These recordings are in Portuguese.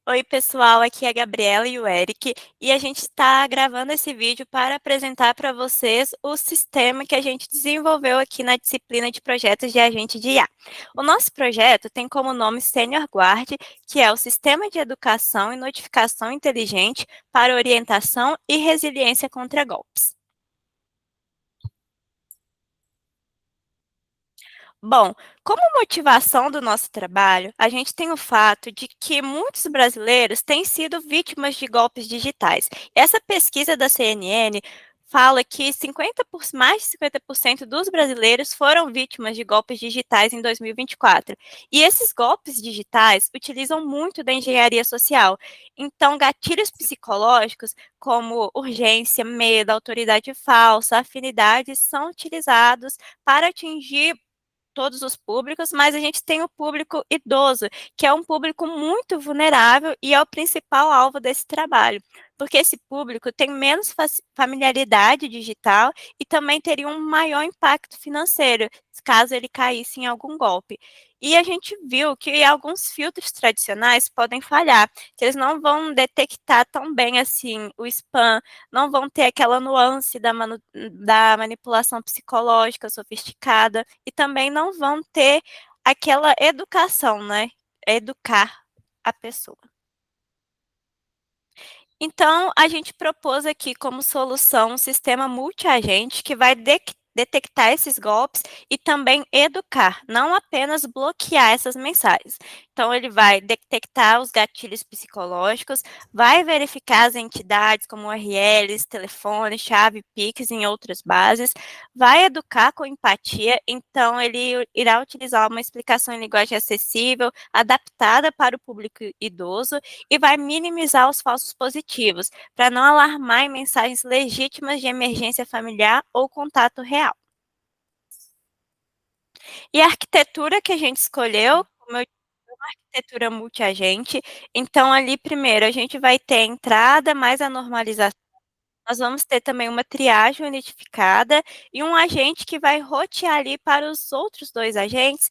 Oi, pessoal, aqui é a Gabriela e o Eric, e a gente está gravando esse vídeo para apresentar para vocês o sistema que a gente desenvolveu aqui na disciplina de projetos de agente de IA. O nosso projeto tem como nome Senior Guard, que é o Sistema de Educação e Notificação Inteligente para Orientação e Resiliência contra Golpes. Bom, como motivação do nosso trabalho, a gente tem o fato de que muitos brasileiros têm sido vítimas de golpes digitais. Essa pesquisa da CNN fala que mais de 50% dos brasileiros foram vítimas de golpes digitais em 2024. E esses golpes digitais utilizam muito da engenharia social. Então, gatilhos psicológicos como urgência, medo, autoridade falsa, afinidade são utilizados para atingir todos os públicos, mas a gente tem o público idoso, que é um público muito vulnerável e é o principal alvo desse trabalho, porque esse público tem menos familiaridade digital e também teria um maior impacto financeiro, caso ele caísse em algum golpe. E a gente viu que alguns filtros tradicionais podem falhar, que eles não vão detectar tão bem assim o spam, não vão ter aquela nuance da manipulação psicológica sofisticada e também não vão ter aquela educação, né? Educar a pessoa. Então, a gente propôs aqui como solução um sistema multiagente que vai detectar esses golpes e também educar, não apenas bloquear essas mensagens. Então, ele vai detectar os gatilhos psicológicos, vai verificar as entidades como URLs, telefone, chave, Pix em outras bases, vai educar com empatia, então ele irá utilizar uma explicação em linguagem acessível, adaptada para o público idoso e vai minimizar os falsos positivos, para não alarmar em mensagens legítimas de emergência familiar ou contato real. E a arquitetura que a gente escolheu, como eu disse, é uma arquitetura multiagente, então ali primeiro a gente vai ter a entrada mais a normalização, nós vamos ter também uma triagem unificada e um agente que vai rotear ali para os outros dois agentes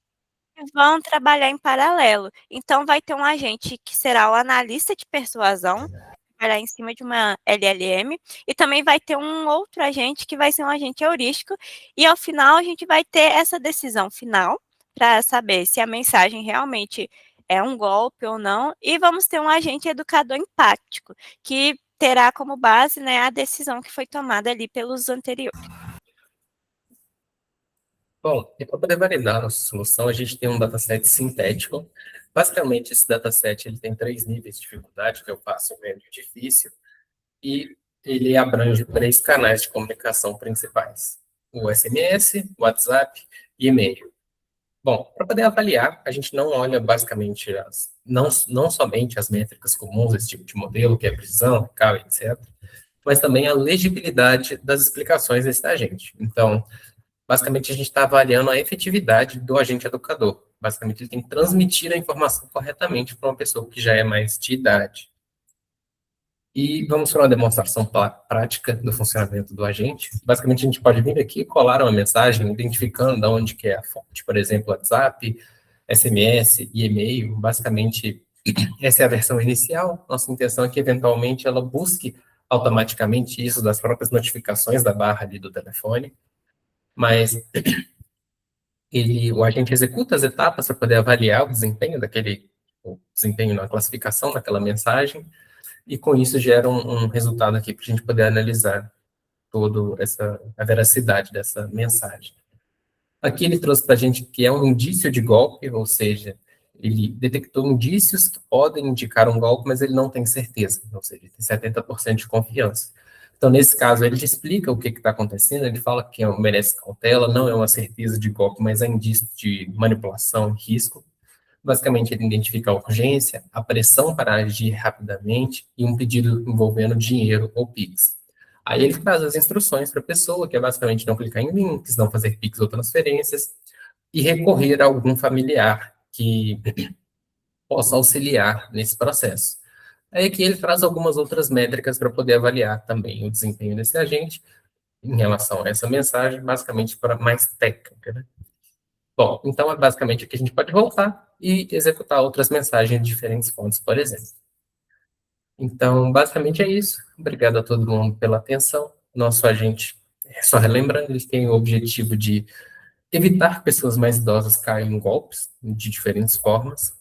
que vão trabalhar em paralelo. Então, vai ter um agente que será o analista de persuasão, trabalhar em cima de uma LLM, e também vai ter um outro agente que vai ser um agente heurístico, e ao final a gente vai ter essa decisão final para saber se a mensagem realmente é um golpe ou não, e vamos ter um agente educador empático, que terá como base, né, a decisão que foi tomada ali pelos anteriores. Bom, e para poder validar a nossa solução, a gente tem um dataset sintético. Basicamente, esse dataset ele tem 3 níveis de dificuldade, que é o fácil, médio e difícil, e ele abrange 3 canais de comunicação principais: o SMS, o WhatsApp e e-mail. Bom, para poder avaliar, a gente não olha basicamente não somente as métricas comuns desse tipo de modelo, que é precisão, recall, etc., mas também a legibilidade das explicações desse agente. Então, basicamente, a gente está avaliando a efetividade do agente educador. Basicamente, ele tem que transmitir a informação corretamente para uma pessoa que já é mais de idade. E vamos para uma demonstração prática do funcionamento do agente. Basicamente, a gente pode vir aqui, colar uma mensagem, identificando de onde que é a fonte. Por exemplo, WhatsApp, SMS e e-mail. Basicamente, essa é a versão inicial. Nossa intenção é que, eventualmente, ela busque automaticamente isso das próprias notificações da barra ali do telefone. Mas o agente executa as etapas para poder avaliar o desempenho na classificação daquela mensagem, e com isso gera um resultado aqui para a gente poder analisar a veracidade dessa mensagem. Aqui ele trouxe para a gente que é um indício de golpe, ou seja, ele detectou indícios que podem indicar um golpe, mas ele não tem certeza, ou seja, ele tem 70% de confiança. Então, nesse caso, ele te explica o que está acontecendo, ele fala que merece cautela, não é uma certeza de golpe, mas é indício de manipulação e risco. Basicamente, ele identifica a urgência, a pressão para agir rapidamente e um pedido envolvendo dinheiro ou Pix. Aí ele traz as instruções para a pessoa, que é basicamente não clicar em links, não fazer Pix ou transferências, e recorrer a algum familiar que possa auxiliar nesse processo. Aí aqui ele traz algumas outras métricas para poder avaliar também o desempenho desse agente em relação a essa mensagem, basicamente para mais técnica, né? Bom, então é basicamente aqui a gente pode voltar e executar outras mensagens de diferentes fontes, por exemplo. Então, basicamente é isso. Obrigado a todo mundo pela atenção. Nosso agente, só relembrando, ele tem o objetivo de evitar que pessoas mais idosas caiam em golpes de diferentes formas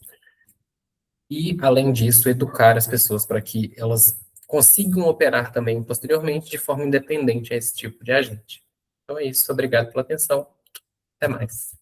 e, além disso, educar as pessoas para que elas consigam operar também posteriormente de forma independente a esse tipo de agente. Então é isso. Obrigado pela atenção. Até mais.